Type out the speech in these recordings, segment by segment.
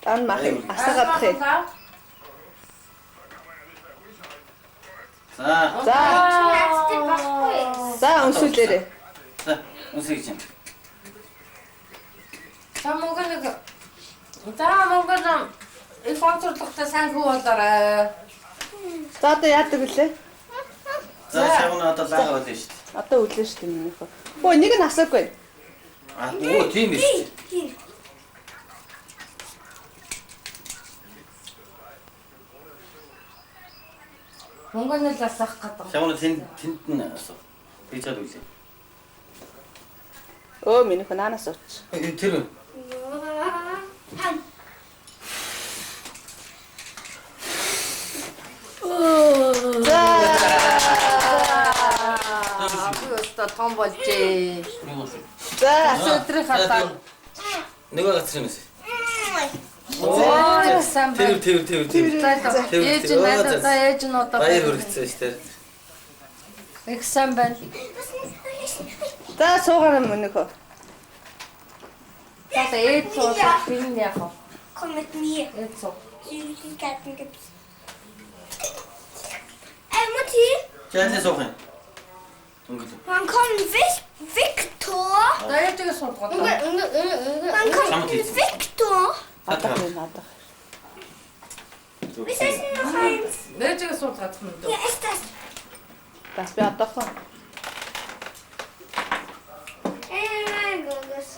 Dann mache ich Asarabte. За өнсүүлээрээ. За өнсөж чинь. За Монгол их фонцордлоготой сайн хүү болоорой. За одоо яадаг вүлээ? За шагнаа одоо лага болно шүү дээ. Одоо үлээ шүү дээ минийхөө. Өө нэг нь асаагүй. Оо тийм биш. Монгол нь л асах гэдэг. Шагнаа тэнд нь асуу. Би чад үлээ. Өө минийхөө наанаас ууч. Тэр Өстө том болжээ. За Өдрийн хатаа. нэг гацсан юм эсвэл. Оо сайн байна. Тэр. Ээж нь надад ээж нь одоо Баяр хүргэцсэн шүү дээ. их сайн байна. За суугаар минийхөө. За ээж суулгах юм яах вэ? Komm mit mir. Ээж суу. Süßigkeiten gibt's. Mutti, Чаалаа суух юм. Өнгөлөө. wann kommt Victor? За ээжгээ суулгаад. Wann kommt Victor? Надах юм надах. Wir essen noch eins. Ээжгээ суулгаад юм дөө. Hier ist das. Das би одоохон. Gurgus.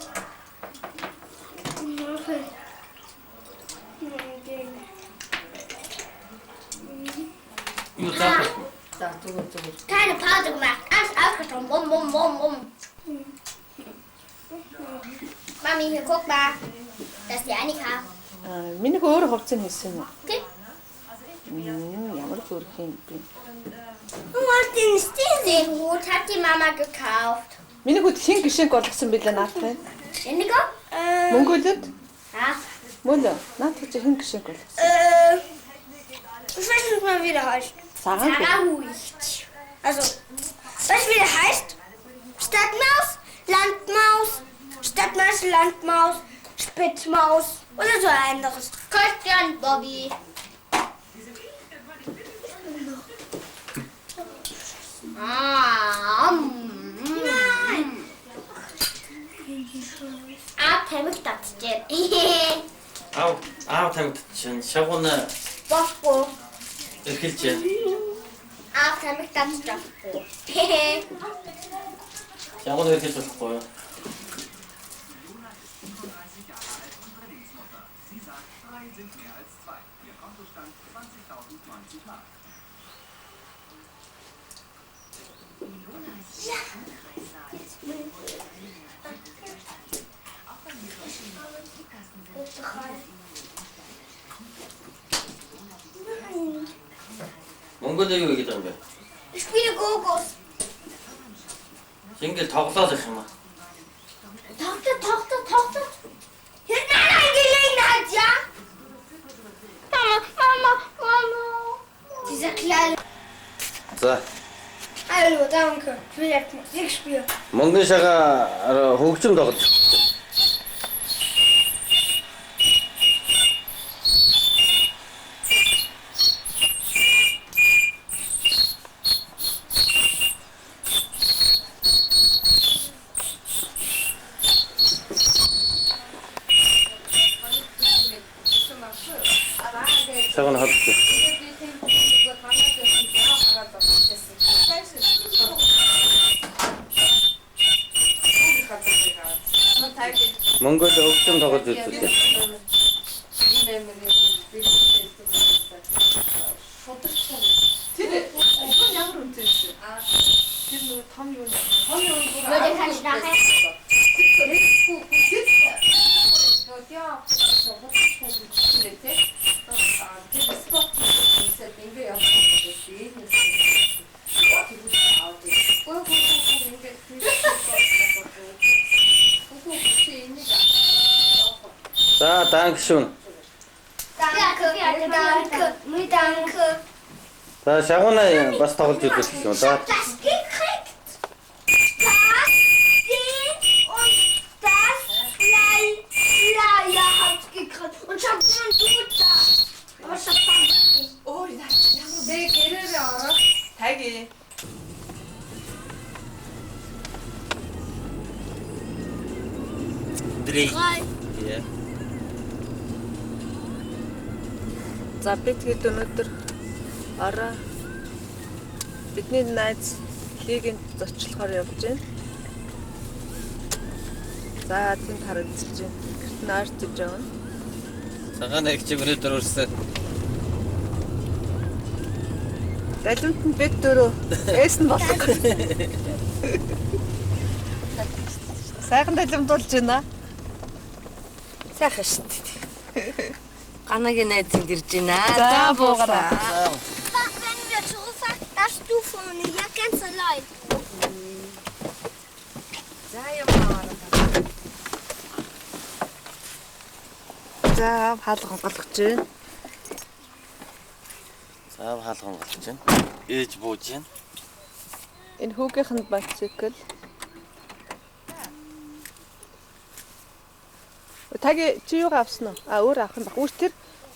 Юу заа. За зүгээр. Keine Pause gemacht. Alles aufgetrunken. Bum, bum, bum, bum. Mami, hier guck mal. Das ist die Annika. Минийхөө өөрөө хувцас хийсэн юм. Okay. Ямар зүрх юм бэ? Du hast den Stilseehut, hat die Mama gekauft. Минийхөө хин гişэнг болгосон билээ наадтай. Indigo? Мөнгөлөд Ja. мөн наадтай чи хин гişэнг болгосон. Ich weiß nicht mal, wie der heißt. Сагаан бэ? Sarahuicht. Also, weißt du, wie der heißt? Stadtmaus, Landmaus, Stadtmaus, Landmaus, Spitzmaus oder so ein anderes. Christian Bobby. Nein. Темик татчихжээ. Аав тамиг чинь шагнаа Босгүй. эрхэлж. Темик татчихжээ. Шагнаа эрхэлж болохгүй юу? Монголд юу гэдэг юм бэ? Ich spiele Gogos. Ингээл тоглоод их юм аа. Tochter. Hier ist eine Gelegenheit, ja? Mama. Dieser kleine... За. Hallo, danke. Ich will jetzt Musik spielen. Монголын шагаа хөгжим тоглож. Шагаа хатчих. Монгол хөгжим тоглож үзлээ. ямар үнэтэй. Тэр нөгөө том юу нэ? Nur den kann ich nachher... За, dankeschön. Danke. За, шагнаа бас тоглож үзэх юм. За. Das gekriegt. Das, den und das. Ja, hat's gekriegt. 3. Yeah. За би тэгээд өнөөдөр ороо бидний найз лигийн зочлохоор явж байна. За тэнд харагдчихж байна. Гэрт нь орчиж байгаа. Цагаан эгч өнөөдөр өрсөн. Далимтанд бед дөрөө эс нь болох. Сайхан далимтуулж байна. Сайхан шүү дээ. Ганагийн найзанд ирж байна. За буугараа. Wenn wir zurückfahren, darfst du vorne, ja ganz allein. За яваа. За хаалга голгож байна. Цаав хаалган болж байна. Ээж бууж байна. Энэ хүүгийнхэнд мотоцикл. Таги чи юу авсан уу? А өөр авах юм баг. Үүс тэр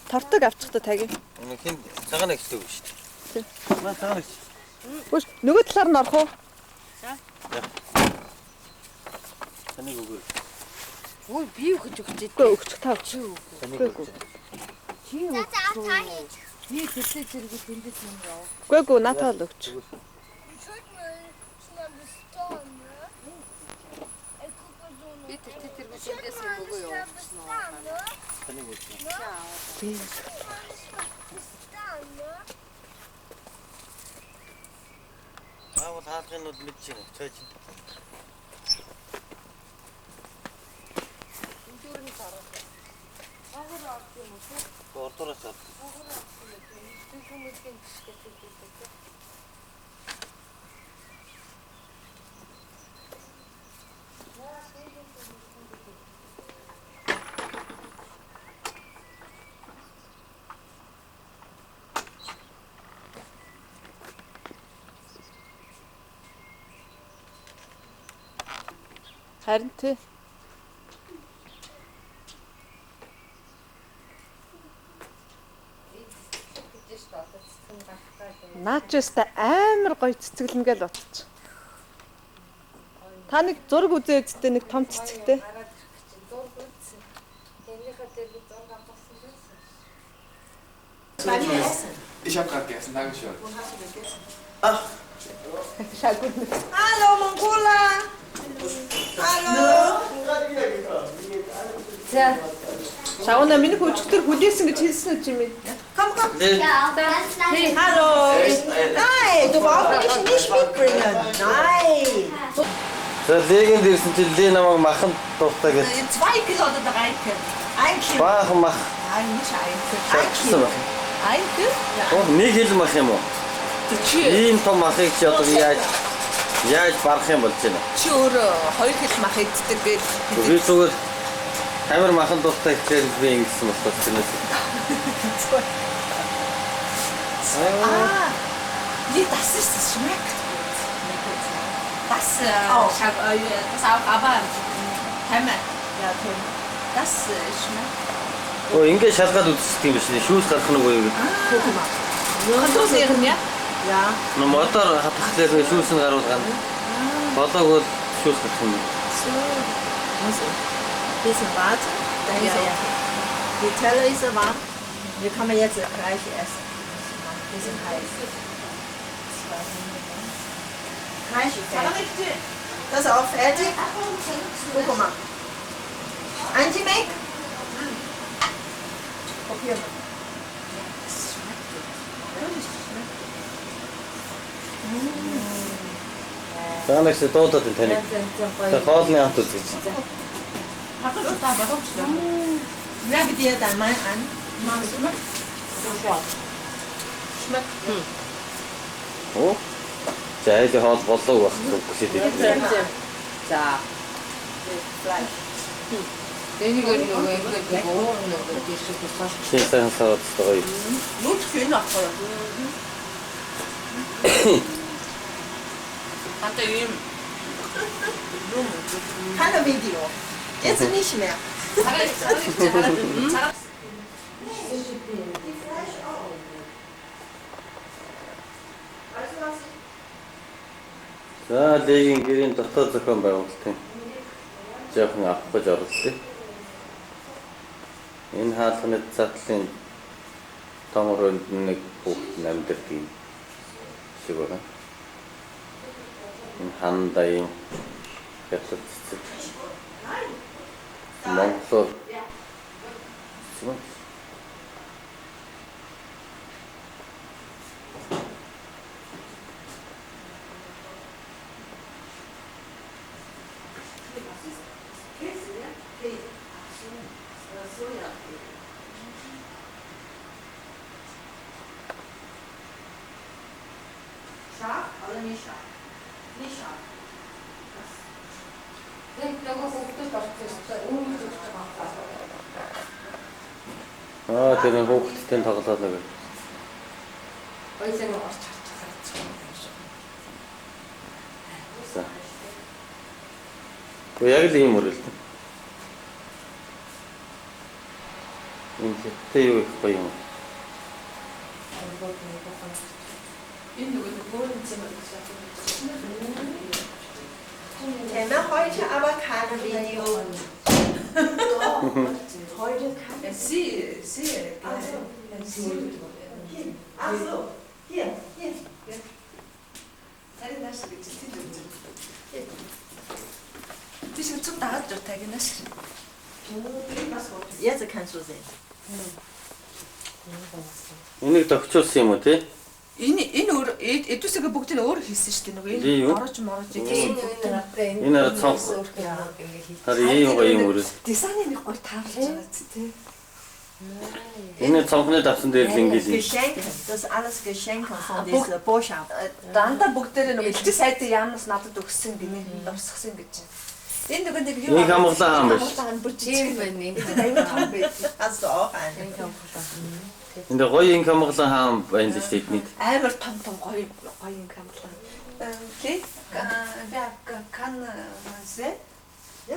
тортог авчихта таги. Өнөө хин цагаан эгчтэй үг шүү дээ. Маа цагаан эгч. Үүс нөгөө талаар нь орох уу? Таныг өгөө. Ой би юу гэж өгч Үгүй өгчих тав чи. Таныг өгөө. чи юу? Би тэсэж зэрэг тэндээс юм яа. Үгүй надад л өгч. Би тэсэж зэрэг тэндээс юм өгөө яа. Таныг өгөө. Аавал хаалганууд мэдж байна. Чойж. Ордороос. Харин тий. Наачста амар гоё цэцгэлэн гээл бодчих. Та нэг зураг үзээ үсттэй нэг том цэцэгтэй. Ich habe gerade gegessen, danke schön. Hallo Mongola. Hallo. За Шавна миний хүчтэр хүлээсэн гэж хэлсэн үү чимээ? Ja, ganz leicht. hallo. Nein, du brauchst mich nicht mitbringen. Nein. За легэнд ирсэн чи ле намайг махан дуутаа гэж 2 Kilo oder 3 Kilo? 1 Kilo. баахан мах Nein, nicht 1 Kilo. 1 шатсан Kilo. баг. 1 Kilo? Оо нэг хил мах юм уу? Чи Ийм том махыг чи одоо яаж барах юм болж байна? чи өөрөө 2 Kilo мах иддэг гэж. Би зүгээр амар махан дуутаа гэхээр би ингэсэн болохоос тэрнээс. Ah, nee, das ist, das schmeckt. Das, das auch, aber Hemme. Ja, toll. Das schmeckt. Оо ингэ шалгаад үзчих юм биш үү? Шүүс гарах нь үгүй юу? Guck mal. Хандуус ярина яа? Ja. Нөө мотор хатахлаас шүүс нь гаруулгана. Болоог шүүс гарах юм. So. Also, bisschen warten. Ja, ja. Die Teller ist warm. Die kann man jetzt gleich essen. Bisschen heiß. Gleich fertig. Das ist auch fertig. Guck mal. Anti-Make? Probier mal. Таанаас дуудаад энэ таныг. Тэр хоолны хамт үзье. Merke dir dann mal an. Magst du noch? Sofort. Schmeckt. Оо. За энэ хоол болов байх гэж хэлээ. За. Fleisch. Энийг нэг Сайн саад гоё. Gut schön noch voll. хата юм. Keine Video. Jetzt nicht mehr. За легийн гэрийн дотоод зохион байгуулалтын жоохон авах гэж оролцсон. Энэ хаалганы задлын томроонд нэг хүүхэд амьдардаг юм шиг байна. Энэ хандаа юм хятад цэцэг. Монголоор Scharf oder nicht scharf? Nicht scharf. тэр хүүхэдтэй тоглоод нэг. Ойлоо орч харж За. Яг л ийм үрэлтэн. Энэ хэттэй юу их гоё юм. Энэ нөгөө Wohnzimmer ist Thema heute aber keine Video. Heute keine. Sie. Ach so, hier. Bisschen zum Datenteil. Jetzt kannst du sehen. Энийг товчулсан юм уу те? Энэ өөр эдүсгээ бүгдийг өөр хийсэн шүү дээ нөгөө орож Энэ цонх. Харин ийм гоё юм үрэл. дизайны нэг гоё таарлаж байгаа тий. Энэ цонхны давсан дээр л ингэж. Geschenk, das alles Geschenke von dieser Botschaft. Дандаа бүгдээрээ нөгөө элдв сайдын яамнаас надад өгсөн гинэ дурсгсан гэж. Энэ нөгөө нэг юу Нэг хамглаа хаан биш. Тийм байна. Аюу том байд. Hast du auch einen? Энд гоё ин хамглаа хаан байна л шүү дээ. Амар том гоё юм камлаа. Тий? Kann se? Ja.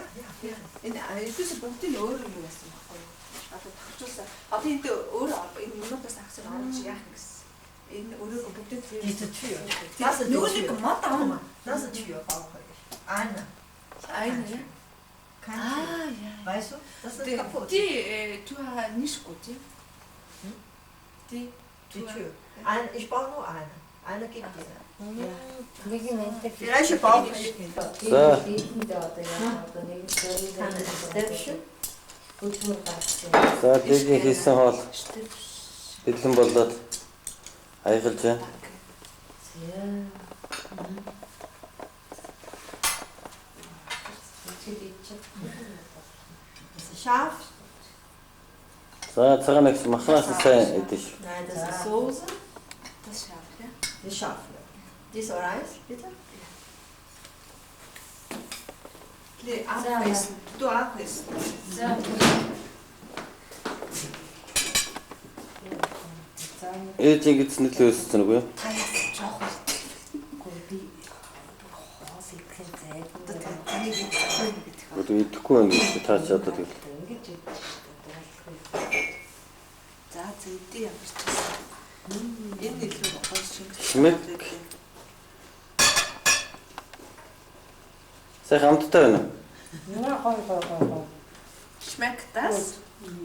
Энэ эдгээс бүгдийн өөр юм байсан байхгүй юу? Одоо тохиолсон. Одоо энд өөр энэ юмудаас ахсан орж яах гэсэн. Энэ өөрөө бүгдийн Diese Tür. Das ist nur eine Motte. Das ist Tür brauche ich. Eine. Eine, ja? Keine Ah, Tür. ja. Weißt du? Das ist kaputt. Die Tür nicht gut, ja? Die Tür. Ich brauche nur eine. Eine gibt es. Welche brauche ich? За. Keine Stäbchen. За дэгийн хийсэн хоол бэлэн болоод айгалж байна. Ist es scharf? За цагаан агш махнаас сайн идэж. Nein, das ist Soße. Das ist scharf, ja? Die ist scharf. Dieser Reis, bitte. Die abreißen. Du abreißen. Ээж ингэж нэглээ өссөн үгүй юу? Гүр идэхгүй байна гэж таач одоо тэгэл. За зэдий ямарчсан. Энэ илүү гоё шингэж. Шмэк. Сайн хамттай байна. Schmeckt das?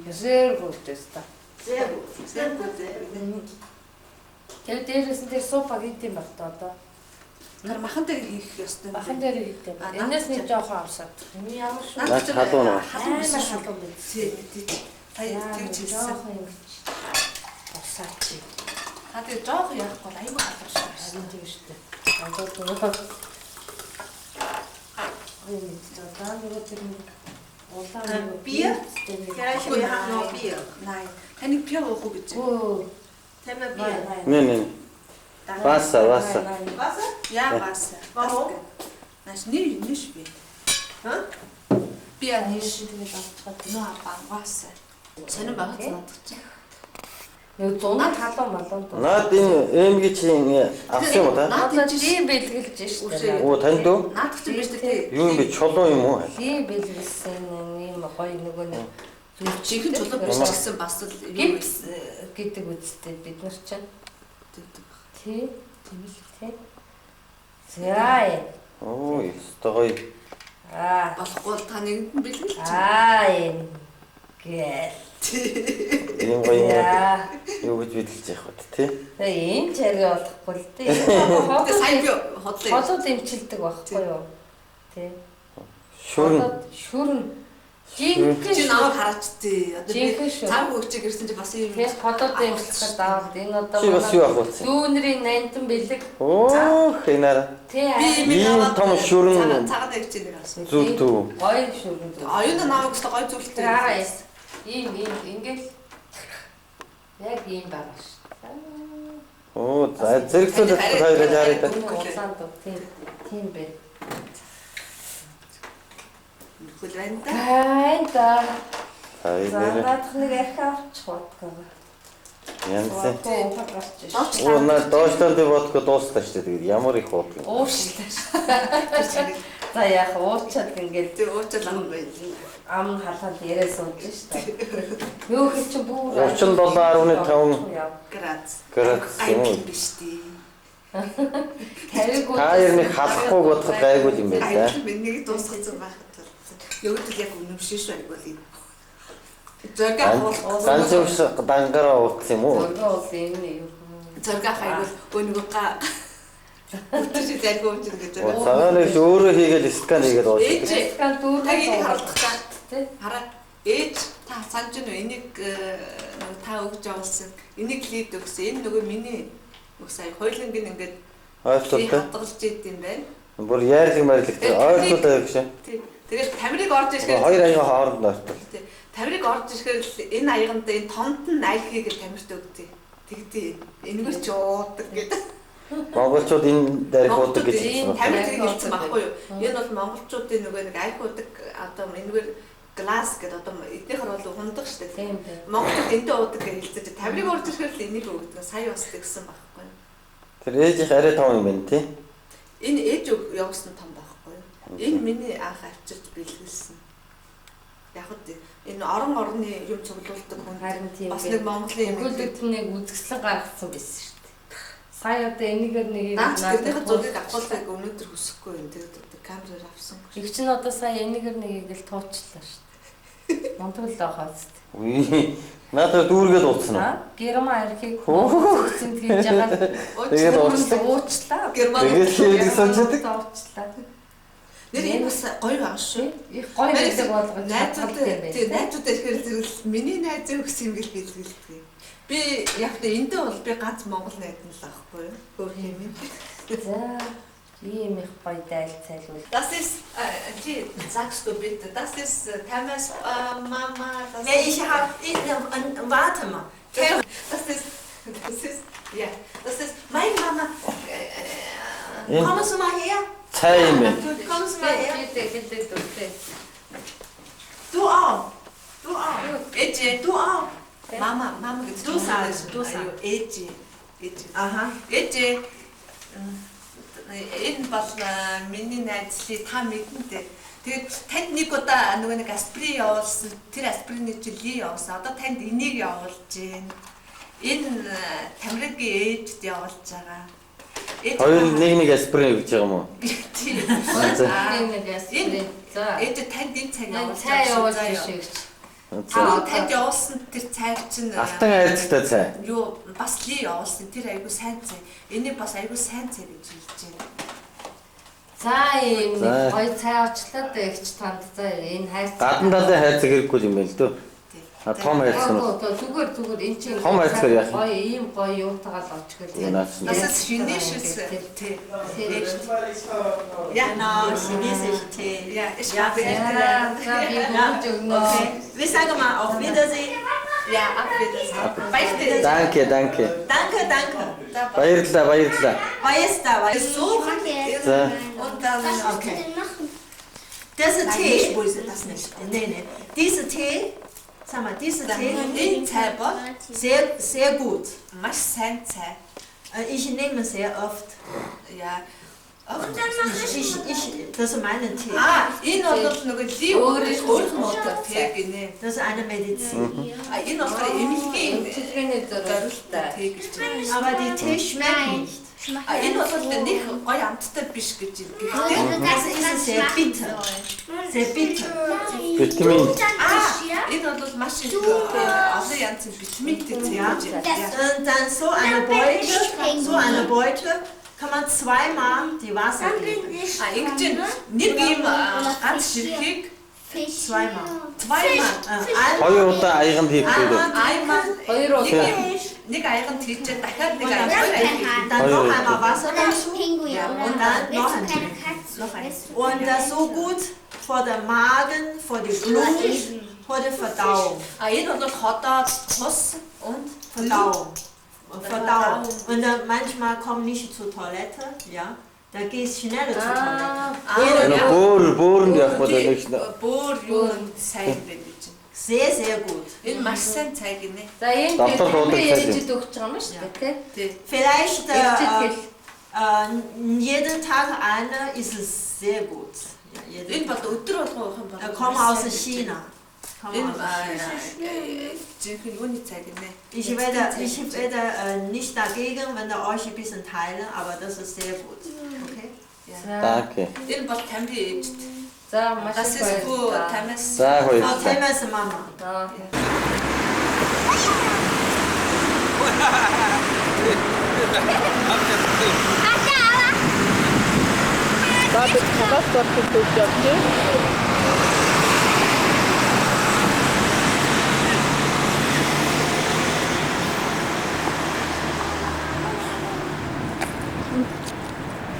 Sehr gut ist das. Sehr gut. Sehr gut. Тэр дээрээс нь тэр супагетти юм байна одоо. Тэр махан дээр хийх ёстой. Махан дээр хийдэг. Энэс нэг жоохон авсаад. Энэ ямар шүү. Наач халуун уу? Халуун биш шүү. халуун биз. Таяа тэгж хэлсэн. Жоохон ингэж авсаад чи. Та тэр жоохон яахгүй аюу халуун шүү. Харин тийм шүү дээ. Одоо Bier? Vielleicht wir haben noch Bier. Nein. Keine Bier hoch bitte. Oh, Thema Bier. Не. Wasser. Wasser? Ja, Ja. Wasser. Warum? Das nicht Bier. Hä? Bier nicht. Nur Wasser. Seine Macht нэг зунаг халуун малуун. Наад энэ эмги чинь авсан юм уу та? Надад тийм бэлгэлж штэ. Оо танд уу? Наадах юм биш үү? Юу юм бэ? Чулуу юм уу? Тийм бэлгэлсэн юм гоё нөгөө нэг Чихэн чулуу биш гэсэн бас л гипс гэдэг үстэй бид нар чинь. Тий. Тий. Зай. Оо, өстой гоё. Аа. болохгүй та нэгэнд нь бэлгэлж. Аа. Гэл. Ийм гоё Яа. юу гэж бидлж явах вэ тий? Тэгээ ийм чарга болохгүй л дээ. Тэгээ сайн би хотлоо. Холууд имчилдэг байхгүй юу? Тий. Шүрэн. Шүрэн. Чи Жинхэнэ намайг хараач тий. Одоо Жинхэнэ шүү. цаг өгч ирсэн чи бас юм. тий холууд имчилдэг даваад энэ одоо Чи бас юу авах вэ? дүүнэрийн нандин бэлэг. Оо хинара. Тий. Ийм том шүрэн Цагаад авч ирсэн гэсэн. зүгтүү. Гоё шүрэн. Оюун намайг өстө гой зүйлтэй. Траа яс. Ийм ингээл яг ийм байгаа шүү. Оо за зэрэгцүүлээд хоёроо жаарай та. Улаанд тийм бэ. Хөл байна да. Хайнда. Хайр. Заадах нэг арх авчих бодгоо. Янзын. Гарч Оо наа доошлоо би бодгоо дуустаа шүү дээ. Тэгээд ямар их бодгоо. уушлаа. За яах уучаад ингээл Тэг уучаал ам байна. ам халаад яриа сууж штэ. Юу хэл чи бүр 37.5 Грац. градус юм уу? Биш тий. тавиг Та ер нь халахгүй бодоход гайгүй юм байна да. Айгүй миний дуусгацсан байхад бол. Өвдөл яг үнэмшин шүү айгүй л юм. Зөргөө хуулах. Ганц ус дангаараа ууц юм уу? зөргөө ус юм юу. Зөргөө хайгуул өнгөө га. Өтөж зайгүй юм гэж. Цагаан нэг өөрөө хийгээл скан хийгээд ууц. Ээж Скан дүүр тагийг харагдах та. тий. Хараа ээж та санаж байна уу? Энийг та өгж явуулсан. Энийг лид өгсөн. Энэ нөгөө миний сая хоёулангийн ингээд Ойлголоо. хадгалж идэм байна. Бүр яарлаг марлаг тэр ойлголоо гэж. Тий. Тэгээд тамирыг орж ирэхээр Хоёр аяга хооронд ортол. тий. Тамирыг орж ирэхээр л энэ аяганда энэ томд нь айлхийг л тамирт өгдөө. Тэгдээ. Энэгээр ч уудаг гэдэг. Монголчууд энэ дайрах уудаг гэж энэ хэлсэн тамир байна. тэрийг хэлсэн байхгүй юу? Энэ бол монголчуудын нөгөө нэг айлх уудаг одоо энэгээр глаз гэдэг одоо эднийхэр бол хундаг шүү дээ. Тийм тийм. Монголд энтэй уудаг гэж хэлсэн. Тамирыг орж ирэхээр л энийг өгдөг. Сая бас тэгсэн байхгүй юу? Тэр ээжийнх арай том юм байна тий. Энэ ээж явуулсан том байхгүй юу? Энэ миний анх авчирч бэлгэлсэн. Яг үү энэ орны юм цуглуулдаг хүн Харин тийм бас бэ. нэг Монголын юм Өгүүлбэрт нэг үзэсгэлэн гаргасан байсан шүү дээ. Сая одоо энийгээр нэг наач тэрнийхээ зургийг авахыг өнөөдөр хүсэхгүй юм. Тэгээд одоо камераар авсан. их чинь одоо сая энийгээр нэгийг л туучлаа шүү дээ. Монтгол байхаас. Үгүй. Надад дүүргээд ууцсан уу? Герман архийг үзсэн хийж байгаа. Тэгээд уучлаа. Герман Тэгээд хийдэг сочдаг. Уучлаа. нэр энэ бас гоё байгаа шүү. Их гоё байдаг болгож найзуудтай тийм найзуудтай ихээр зэрэг миний найз өгсөн юм гэл бэлгэлдэг. Би яг тэ эндээ бол би ганц Монгол найз нь л байхгүй юу? Өөр юм. За ийм их гоё дайлцайлгүй. Das ist die sagst du bitte, das ist Thomas Mama, das Nee, ich habe, warte mal. das ist ja, das ist meine Mama. Kommst du mal her? Цай юм байна. Kommst du mal her? Гэдэг. Du auch. Du auch. Эжи, Du auch. мама гэж Дусаа. эжи. Aha. Эжи энэ бол миний найзлыг та мэднэ дээ. Тэгээд танд нэг удаа нөгөө нэг асприн явуулсан. Тэр асприны жилийн явуулсан. Одоо танд энийг явуулж байна. Энэ тамиргийн ээжд явуулж байгаа. Хоёр нэг аспирин өгч байгаа юм уу? Тийм. Нэг ясны. За. Ээж танд энэ цаг явуулж Цай явуулж шигч. Танд явуулсан тэр цай чинь Алтан айрцтай цай. юу бас ли явуулсан тэр айгу сайн цай. Энийг бас айгу сайн цай гэж хэлж байна. За ийм нэг гоё цай авчлаа да ихч танд. За энэ хайрцаг. Гадна талын хайрцаг хэрэггүй юм байна л дөө. Том хайрцаг нь. Зүгээр энэ чинь Том хайрцаг яах вэ? гоё ийм гоё юутагаал очгол. Das ist chinesisches Tee. Ja, Genau, chinesische Tee. ja, ich Ja, habe За би гомж өгнө. Okay. Wir sagen mal auf Wiedersehen. ja, abgedacht. Weißt du, Данке. Danke, danke. Баярлалаа. Was ist da? Was ist so? За. und dann Okay. Dieser Nein, Tee. ich wusste das nicht. Nee. Dieser Tee, sag mal, dieser Tee, In Taiwan, sehr gut. mach sein Tee. Ich nehme sehr oft. Ja. Das ist meine Tee. Энэ бол нөгөө ли өөрийнхөө тэг гинэ. Das ist eine Medizin. Энэ болохоор эмнэлгийн Чихрэний зориултаа. тэг гэж байна. Aber die Tee schmeckt nicht. Энэ бол нэг гоё амттай биш гэж хэлдэг. Das ist sehr bitter. Sehr bitter. Витамин. Энэ бол маш их олон янзын витаминтэй зэвэж байна. Und dann so eine Beute kann man zweimal die Wasser geben. Ингэж нэг юм ганц ширхгийг Zweimal. Хоёр удаа аяганд хийх үү? Хоёр удаа. нэг аяганд хийчихээ дахиад нэг аяганд Dann noch einmal Wasser dazu. Pinguin Und dann noch ein bisschen. Und das so gut für den Magen, für die Blut, für die Verdauung. Энэ бол ходоод цус Und Verdauung. Verdauung. Und dann manchmal kommen nicht zur Toilette, ja. Da gehst schneller zur Toilette. Бөөрөнд явах бол нэг бөөр юу сайн байна гэж. Sehr, sehr gut. Энэ маш сайн цай гинэ. За энэ Доктор дуудаг цай. ээжид өгч байгаа юм шүү дээ, тий. Vielleicht Ээлжид jeden Tag eine ist es sehr gut. Ja, jeden Энэ Tag. бол өдөр болгох юм байна. Kommen aus China. Kommen Энэ aus China. жинхэнэ үүний цай гинэ. Ich werde nicht dagegen, wenn ihr euch ein bisschen teilen, aber das ist sehr gut. Okay? Danke. Энэ бол тамби ээжт. За маш Das их ist für баярлалаа. Tamas. За хоёр. Frau Temmers Mama. За. Бабд хагас дорход төвж явчих.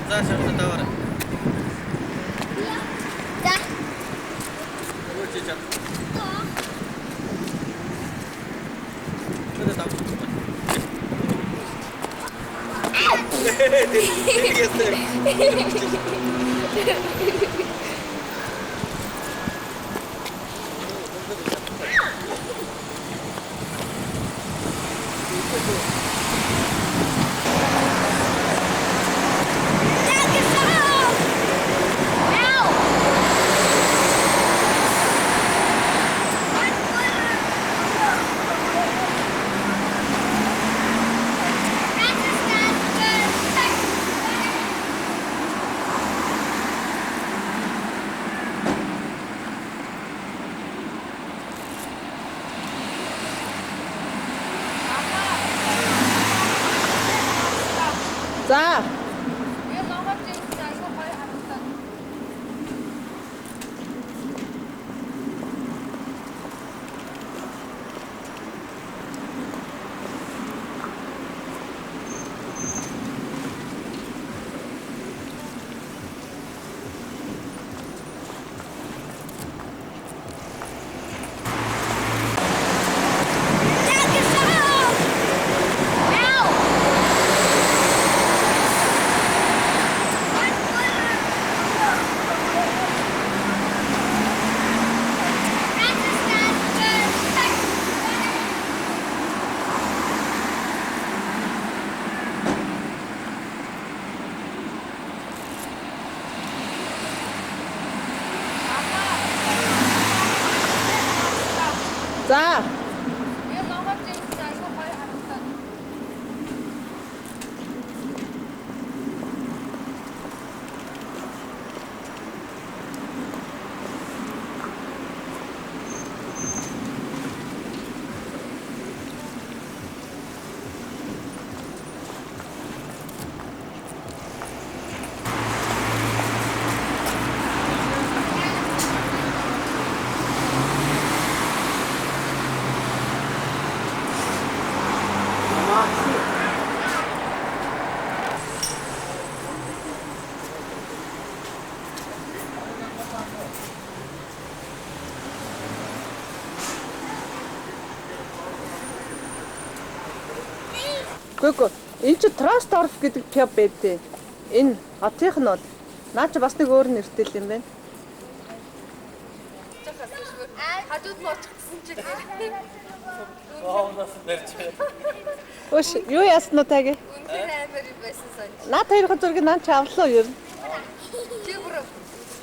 За шавна тавара. За. Өөч чад. За. За. Гүг. Энэ чи Тростдорф гэдэг паб байдیں۔ Энэ хотынх нь бол наа чи бас нэг өөр нэртэй юм байна. Хажууд нь очихсан чи. Оонос нэрч. Өш юу яасан уу таги? Үнээр амар юм байсан санаж. Наад хоёрын зургийг наа чи авлаа юу? Чи бүр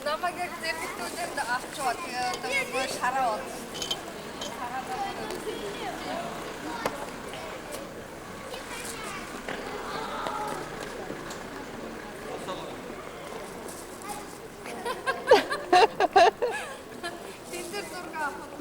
намайг зэрэгтүүлээд авчаад тэгээд шараа. Тэндэр зураг авах.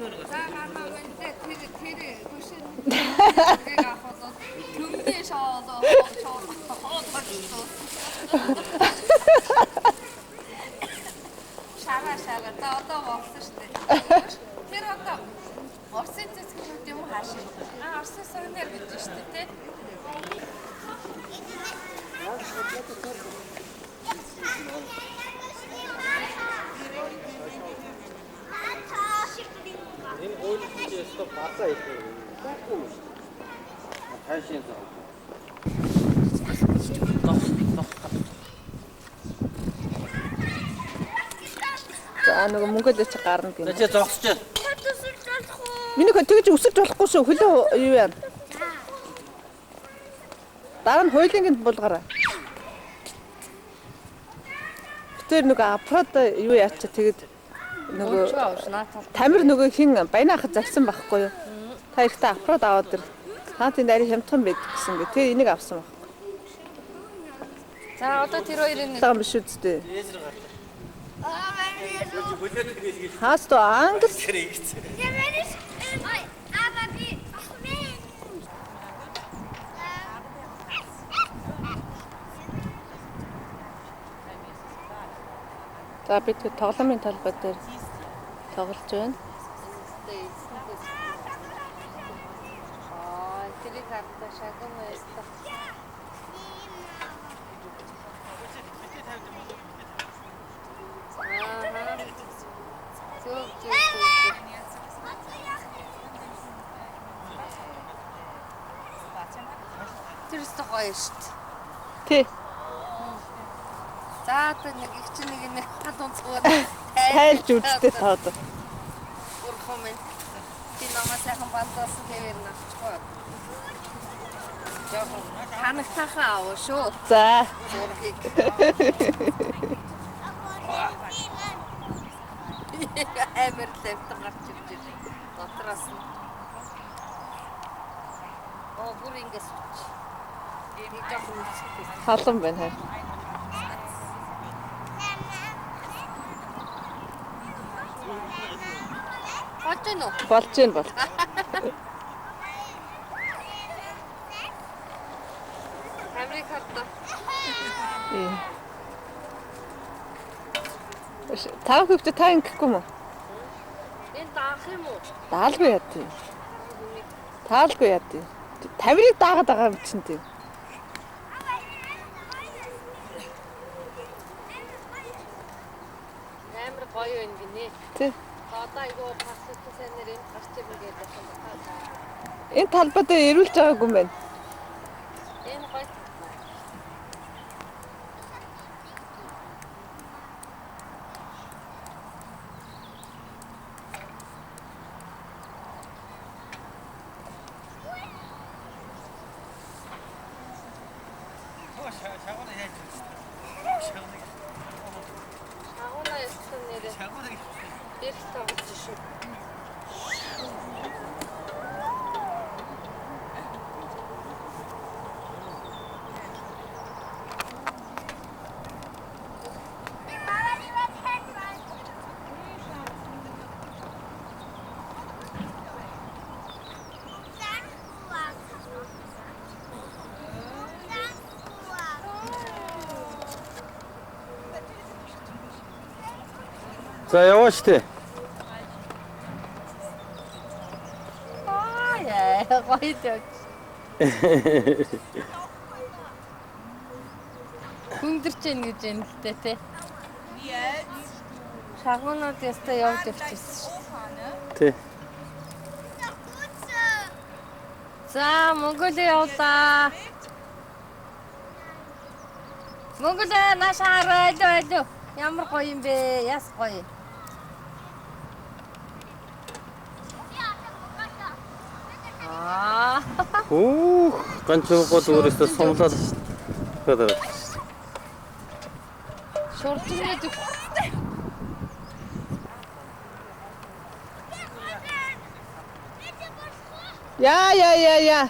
За гармаа байна тэр гүшин нэг аваад төмдөө шоолоо шага та одоо болсон шүү дээ. Тэр одоо Орсын цэцгүүд юм хаашаа. Орсын согнэр гэж шүү дээ, тий? Энэ ойлголтыг өстө базаа их. Гоохгүй юм шүү. Хайшин зав. За нөгөө мөнгөлөөч гарна гэнэ. Чи зогсож. Миний хөө тэгж өсөж болохгүй шүү. Хөлөө юу яа. Дараа нь хуулингд булгараа. Тэр нөгөө апрод юу яачаа тэгэд нөгөө Тамир нөгөө хин баянахад завсан байхгүй юу? Та ихтэй апрод аваад ир. Та тэнд ари хямдхан байд гэсэн гэ. Тэр энийг авсан баг. За одоо тэр хоёрын Таган биш үсттэй. Hast du Angst? За бид тоглоомын талбай дээр тоглож байна. тэрийг хатаа шагам байста. Тэр өстө гоё шүү дээ. Тий. За одоо нэг их чинь нэг хадун цугаар Тайлж үзтээ та одоо. урах юм. Би намайг сайхан бандасан гэвэр навчгүй. Жаахан танахтахаа аваа шүү. За. Зургийг. Амир лэвтэ гарч ирж байна. Дотроос нь. Бүр ингээс үуч. Энэ жаахан үсэх. Халан байна хаа. Болж гин бол. Америкт. Та хөвгтө та ингэхгүй юм уу? Энэ даах юм уу? Даалгүй яа тий. Таалгүй яа тий. 50-ыг даагаад байгаа юм чинь тий. Амар гоё юм гинэ. Тий. Одоо айгуу пассвортын сайнэр энэ гарч ирнэ гэдэг юм байна. Энэ талбайд ирүүлж байгаагүй юм байна. Энэ гоё. Шагууна ястсан нэрээ. Шагууна дээрх тавч шүү. За яваач тий. Яа, гоё дээ. Хүндэрч гин гэж юм л дээ тий. Шагуунууд ястаа явж явчихсан шүү. Тий. За, Монголиа явлаа. Монголиа нашаараа алуу. Ямар гоё юм бэ? Яс гоё. Ганцхан гол өөрөөсөө сумлаад гэдэг. Шортлоод Я.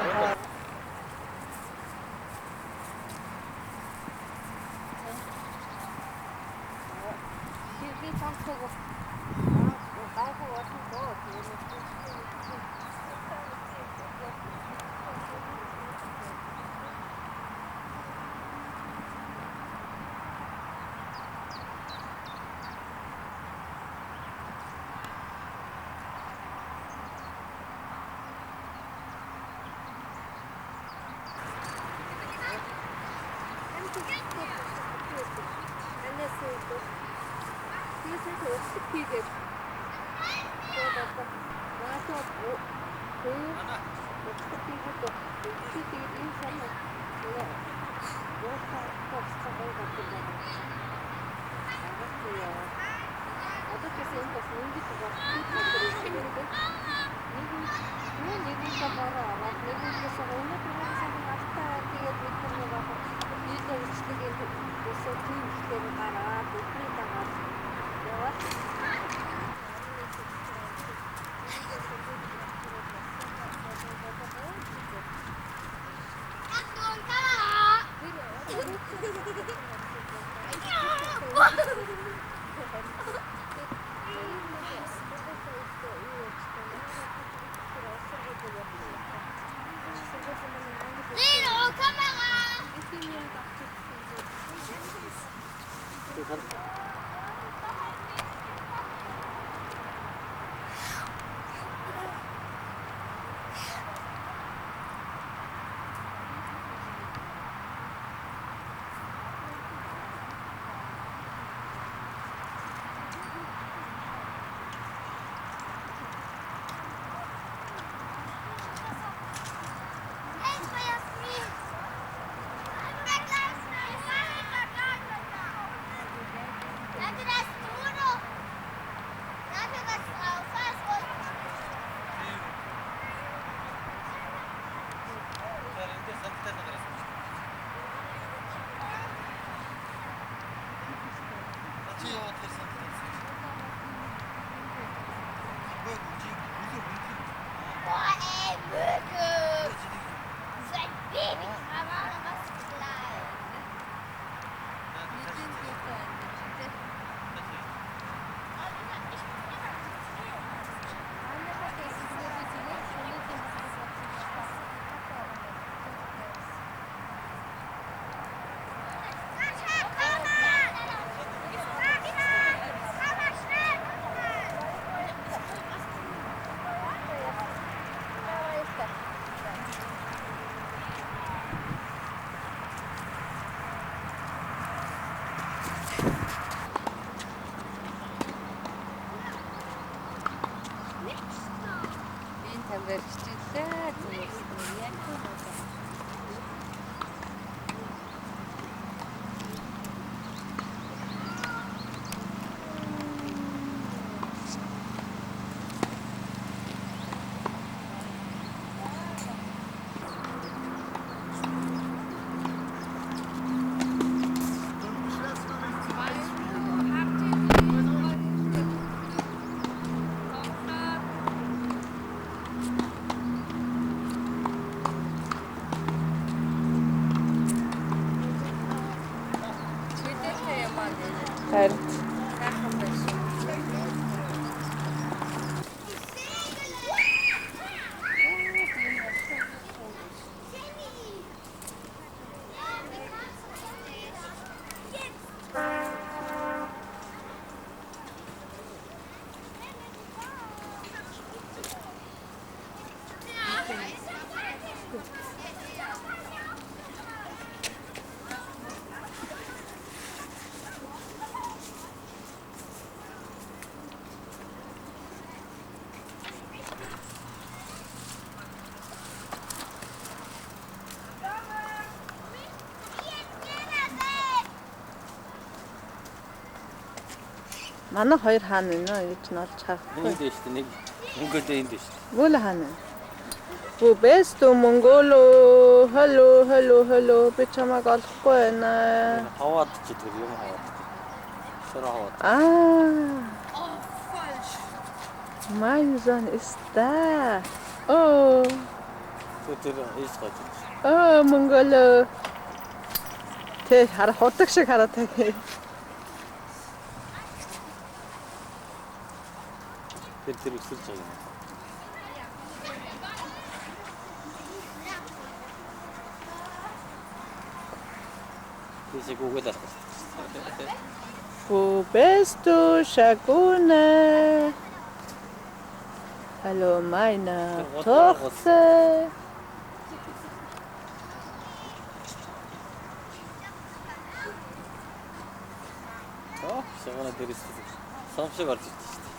Би цамцаг. Гайхуу болно доо. Харин манай хоёр хаана вэ нөө гэж нь олж харахгүй. Энд дээ шүү дээ. Нэг Монголд энд дээ шүү дээ. Мөөл хаана вэ? Бу бесто Монголо. Hello. Би чамайг олохгүй байна. Хаваад ч гэдэг юм хаваад. Шороо хаваад. Mein Sohn ist da. Oh. Тэр хийж гаж. Монголо. Тэ хар худаг шиг хараад байгаа. Тэр өсөлж байгаа юм. Тийшээ гүгэл алах. Wo bist du, Shaguna? Hallo, meine Tochter. Шагана дээрээс самшиг орж ирж байна.